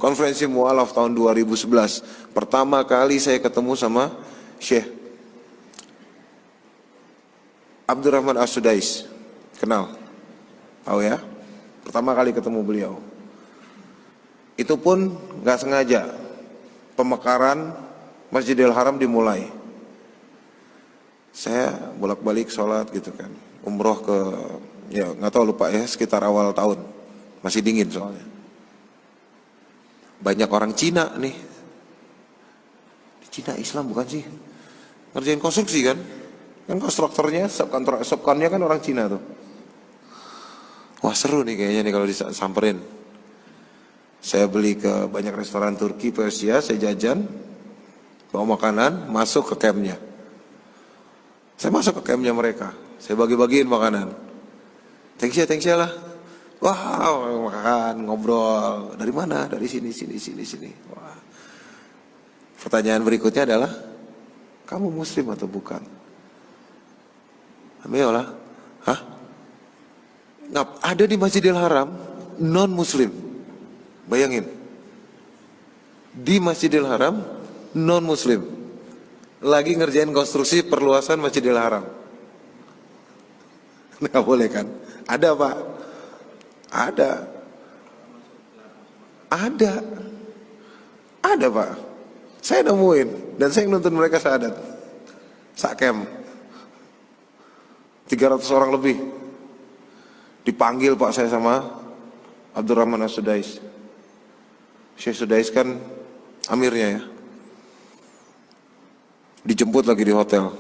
konferensi mu'alaf tahun 2011. Pertama kali saya ketemu sama Syekh Abdurrahman As-Sudais. Kenal? Tahu ya? Pertama kali ketemu beliau. Itu pun gak sengaja. Pemekaran Masjidil Haram dimulai. Saya bolak-balik sholat gitu kan. Umroh ke, ya gak tahu, lupa ya, sekitar awal tahun. Masih dingin soalnya. Banyak orang Cina nih. Cina Islam bukan sih? Ngerjain konstruksi kan? Kan konstruktornya, subkonnya kan orang Cina tuh. Wah seru nih kayaknya nih kalau disamperin. Saya beli ke banyak restoran Turki, Persia, saya jajan, bawa makanan, masuk ke campnya. Saya masuk ke campnya mereka, saya bagi-bagiin makanan. Thanks ya lah. Wow, makan, ngobrol. Dari mana? Dari sini. Wah. Pertanyaan berikutnya adalah, kamu muslim atau bukan? Ayolah. Hah? Nah, ada di Masjidil Haram non muslim. Bayangin. Di Masjidil Haram non muslim. Lagi ngerjain konstruksi perluasan Masjidil Haram. Nggak boleh kan? Ada Pak. Ada Pak. Saya nemuin dan saya nuntun mereka syahadat. Sakem 300 orang lebih. Dipanggil Pak saya sama Abdurrahman As-Sudais. Syekh Sudais kan amirnya ya. Dijemput lagi di hotel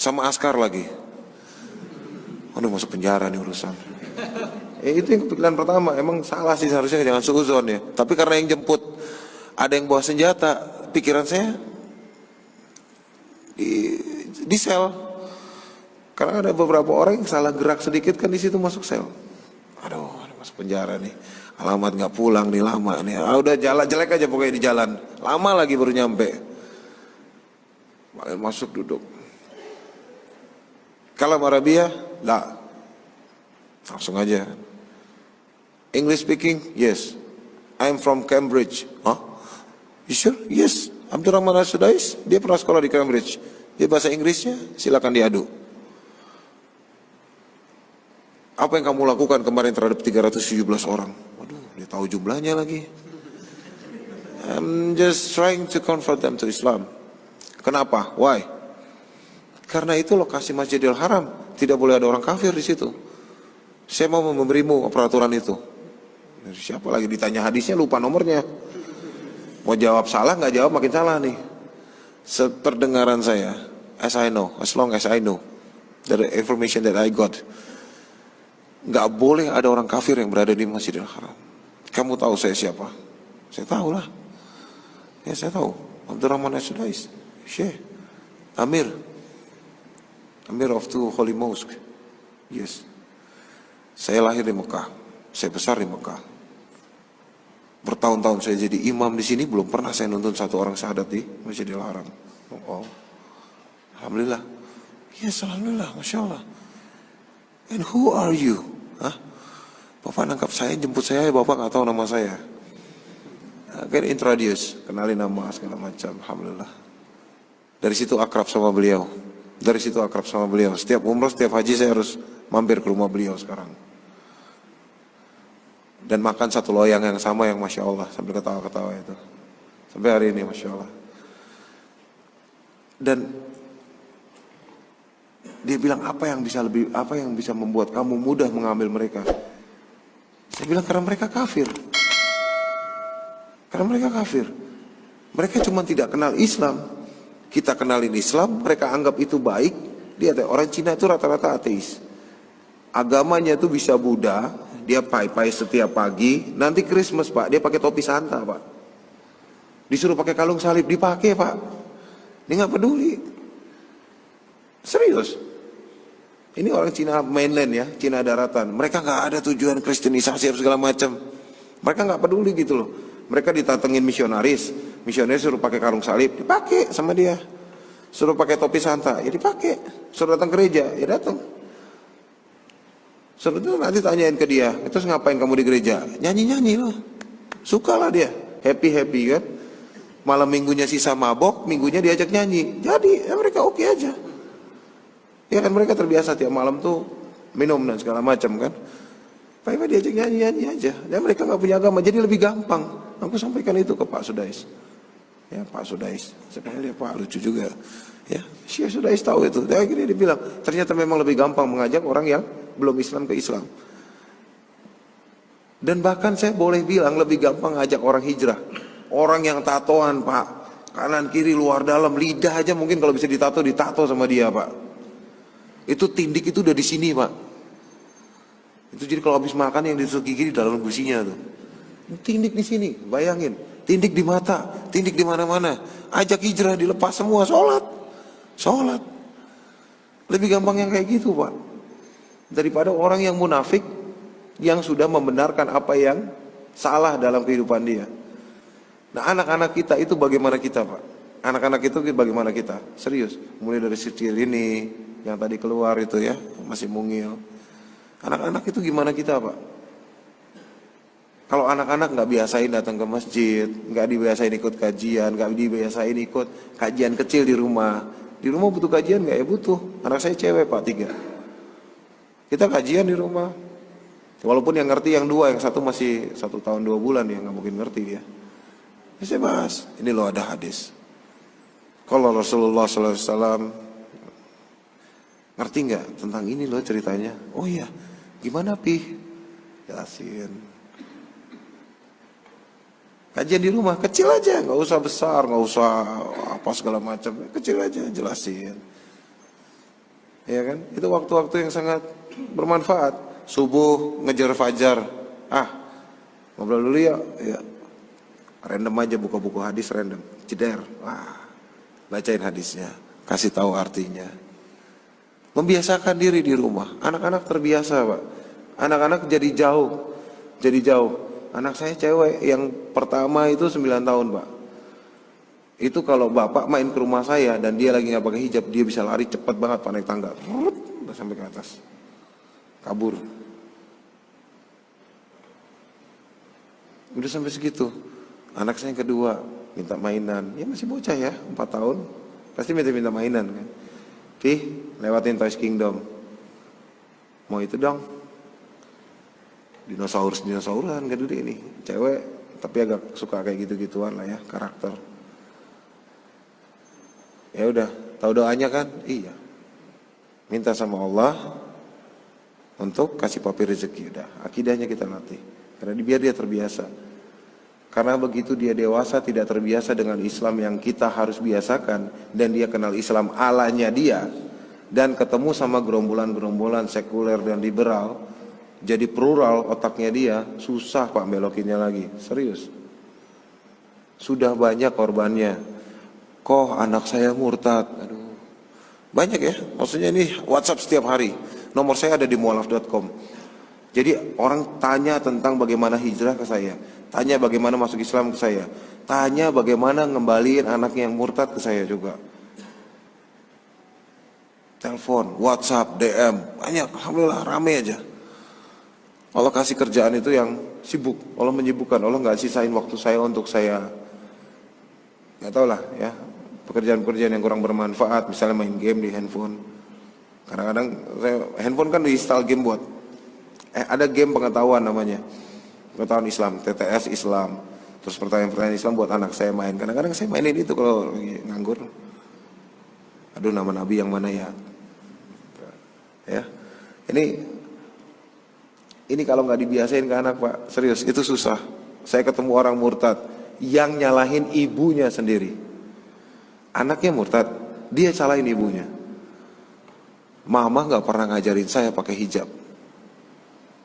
sama askar lagi. Aduh masuk penjara nih urusan. Itu yang kepikiran pertama. Emang salah sih seharusnya jangan suuzon ya. Tapi karena yang jemput ada yang bawa senjata, pikiran saya di sel. Karena ada beberapa orang yang salah gerak sedikit kan di situ masuk sel. Aduh masuk penjara nih. Alamat nggak pulang nih lama nih. Udah jalan jelek aja pokoknya di jalan. Lama lagi baru nyampe. Masuk duduk. Kalam Arabia, lah. Langsung aja. English speaking, yes. I'm from Cambridge. Huh? You sure? Yes. Abdurrahman As-Sudais, dia pernah sekolah di Cambridge. Dia bahasa Inggrisnya, silakan diadu. Apa yang kamu lakukan kemarin terhadap 317 orang? Waduh, dia tahu jumlahnya lagi. I'm just trying to convert them to Islam. Kenapa? Why? Karena itu lokasi Masjidil Haram, tidak boleh ada orang kafir di situ. Saya mau memberimu peraturan itu. Siapa lagi ditanya hadisnya lupa nomornya. Mau jawab salah nggak jawab makin salah nih. Seperdengaran saya, as long as I know, the information that I got, nggak boleh ada orang kafir yang berada di Masjidil Haram. Kamu tahu saya siapa? Saya tahu lah. Ya saya tahu. Abdurrahman As-Sudais, Syekh, Amir of two holy mosque. Yes. Saya lahir di Mekah, saya besar di Mekah. Bertahun-tahun saya jadi imam di sini, belum pernah saya nuntun satu orang syahadat di Masjidil Haram. Oh, alhamdulillah. Yes, alhamdulillah, masya Allah. And who are you? Hah? Bapak nangkap saya, jemput saya, bapak nggak tahu nama saya. Kan introduce, kenalin nama segala macam, alhamdulillah. Dari situ akrab sama beliau. Setiap umroh, setiap haji saya harus mampir ke rumah beliau sekarang. Dan makan satu loyang yang sama yang masya Allah sambil ketawa-ketawa itu. Sampai hari ini masya Allah. Dan dia bilang apa yang bisa membuat kamu mudah mengambil mereka? Saya bilang karena mereka kafir. Mereka cuma tidak kenal Islam. Kita kenalin Islam, mereka anggap itu baik. Dia orang Cina itu rata-rata ateis. Agamanya itu bisa Buddha, dia pai-pai setiap pagi. Nanti Christmas Pak, dia pakai topi Santa Pak. Disuruh pakai kalung salib, dipakai Pak. Dia nggak peduli. Serius. Ini orang Cina mainland ya, Cina daratan. Mereka nggak ada tujuan kristenisasi atau segala macam. Mereka nggak peduli gitu loh. Mereka ditatengin misionaris suruh pakai kalung salib, dipakai sama dia. Suruh pakai topi Santa, ya dipakai. Suruh datang gereja, ya datang. Suruh itu nanti tanyain ke dia, terus ngapain kamu di gereja? Nyanyi-nyanyi loh. Sukalah dia. happy kan. Malam minggunya sisa mabok, minggunya diajak nyanyi. Jadi ya mereka oke aja. Ya kan mereka terbiasa tiap malam tuh minum dan segala macam kan. Pak diajak nyanyi aja. Dan mereka nggak punya agama, jadi lebih gampang. Aku sampaikan itu ke Pak Sudais. Ya Pak Sudais, saya panggil dia Pak, lucu juga. Ya, Syekh Sudais tahu itu. Dan akhirnya dia bilang, ternyata memang lebih gampang mengajak orang yang belum Islam ke Islam. Dan bahkan saya boleh bilang lebih gampang ngajak orang hijrah. Orang yang tatoan Pak, kanan kiri luar dalam, lidah aja mungkin kalau bisa ditato sama dia Pak. Itu tindik itu udah di sini Pak. Itu jadi kalau habis makan yang ditusuk gigi di dalam gusinya tuh. Tindik di sini, bayangin. Tindik di mata, tindik di mana-mana. Ajak hijrah dilepas semua, sholat. Lebih gampang yang kayak gitu Pak. Daripada orang yang munafik yang sudah membenarkan apa yang salah dalam kehidupan dia. Nah anak-anak kita itu bagaimana kita Pak? Anak-anak itu bagaimana kita? Serius, mulai dari kecil ini yang tadi keluar itu ya, masih mungil. Anak-anak itu gimana kita Pak? Kalau anak-anak nggak biasain datang ke masjid, nggak dibiasain ikut kajian, nggak dibiasain ikut kajian kecil di rumah. Di rumah butuh kajian nggak? Ya butuh. Anak saya cewek Pak 3. Kita kajian di rumah. Walaupun yang ngerti yang 2, yang 1 masih 1 tahun 2 bulan ya, nggak mungkin ngerti dia. Ya saya bahas, ini loh ada hadis. Kalau Rasulullah SAW ngerti nggak tentang ini loh ceritanya? Oh iya, gimana Pi? Jelasin. Kajian di rumah kecil aja, nggak usah besar, nggak usah apa segala macam, kecil aja jelasin. Ya kan? Itu waktu-waktu yang sangat bermanfaat. Subuh ngejar fajar, ngobrol dulu ya. Random aja buka buku hadis random, jeder, bacain hadisnya, kasih tahu artinya. Membiasakan diri di rumah, anak-anak terbiasa Pak. Anak-anak jadi jauh. Anak saya cewek yang pertama itu 9 tahun Pak. Itu kalau bapak main ke rumah saya dan dia lagi nggak pakai hijab, dia bisa lari cepat banget Pak, naik tangga, udah sampai ke atas, kabur. Udah sampai segitu. Anak saya yang kedua minta mainan, ya masih bocah ya, 4 tahun, pasti minta mainan kan. Lewatin Toys Kingdom, mau itu dong. Dinosaurusan gede ini, cewek tapi agak suka kayak gitu-gituan lah ya, karakter. Ya udah, tahu doanya kan? Iya. Minta sama Allah untuk kasih papi rezeki, udah. Akidahnya kita latih. Karena biar dia terbiasa. Karena begitu dia dewasa tidak terbiasa dengan Islam yang kita harus biasakan, dan dia kenal Islam alanya dia, dan ketemu sama gerombolan-gerombolan sekuler dan liberal, jadi plural otaknya dia, susah Pak belokinnya lagi. Serius. Sudah banyak korbannya. Kok anak saya murtad? Aduh. Banyak ya. Maksudnya ini WhatsApp setiap hari. Nomor saya ada di mualaf.com. Jadi orang tanya tentang bagaimana hijrah ke saya, tanya bagaimana masuk Islam ke saya, tanya bagaimana ngembaliin anaknya yang murtad ke saya juga. Telepon, WhatsApp, DM, banyak. Alhamdulillah rame aja. Allah kasih kerjaan itu yang sibuk, Allah menyibukkan, Allah nggak sisain waktu saya untuk saya, nggak tahu lah ya, pekerjaan-pekerjaan yang kurang bermanfaat, misalnya main game di handphone. Kadang-kadang saya handphone kan diinstal game buat, ada game pengetahuan namanya, pengetahuan Islam, TTS Islam, terus pertanyaan-pertanyaan Islam buat anak saya main. Kadang-kadang saya mainin itu kalau lagi nganggur. Aduh, nama Nabi yang mana ya? Ya, ini kalau nggak dibiasain ke anak Pak, serius itu susah. Saya ketemu orang murtad yang nyalahin ibunya sendiri. Anaknya murtad, dia salahin ibunya. Mama nggak pernah ngajarin saya pakai hijab.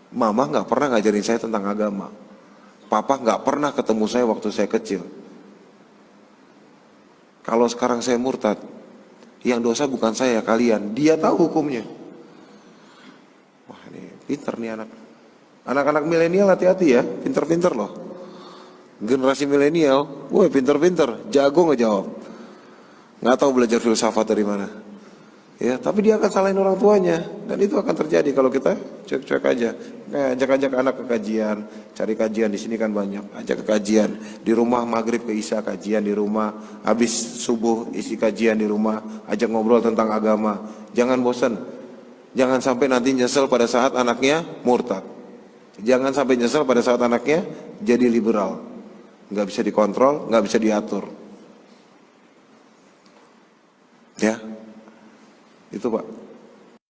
Mama nggak pernah ngajarin saya tentang agama. Papa nggak pernah ketemu saya waktu saya kecil. Kalau sekarang saya murtad, yang dosa bukan saya, kalian. Dia tahu hukumnya. Wah ini pinter nih anak. Anak-anak milenial hati-hati ya, pinter-pinter loh. Generasi milenial, pinter-pinter, jago ngejawab. Nggak tahu belajar filsafat dari mana. Ya, tapi dia akan salahin orang tuanya, dan itu akan terjadi kalau kita cuek-cuek aja. Ajak-ajak anak ke kajian, cari kajian di sini kan banyak. Ajak ke kajian di rumah, maghrib ke isya kajian di rumah, habis subuh isi kajian di rumah, ajak ngobrol tentang agama. Jangan bosan, jangan sampai nanti nyesel pada saat anaknya murtad. Jangan sampai nyesel pada saat anaknya jadi liberal, nggak bisa dikontrol, nggak bisa diatur. Ya. Itu Pak.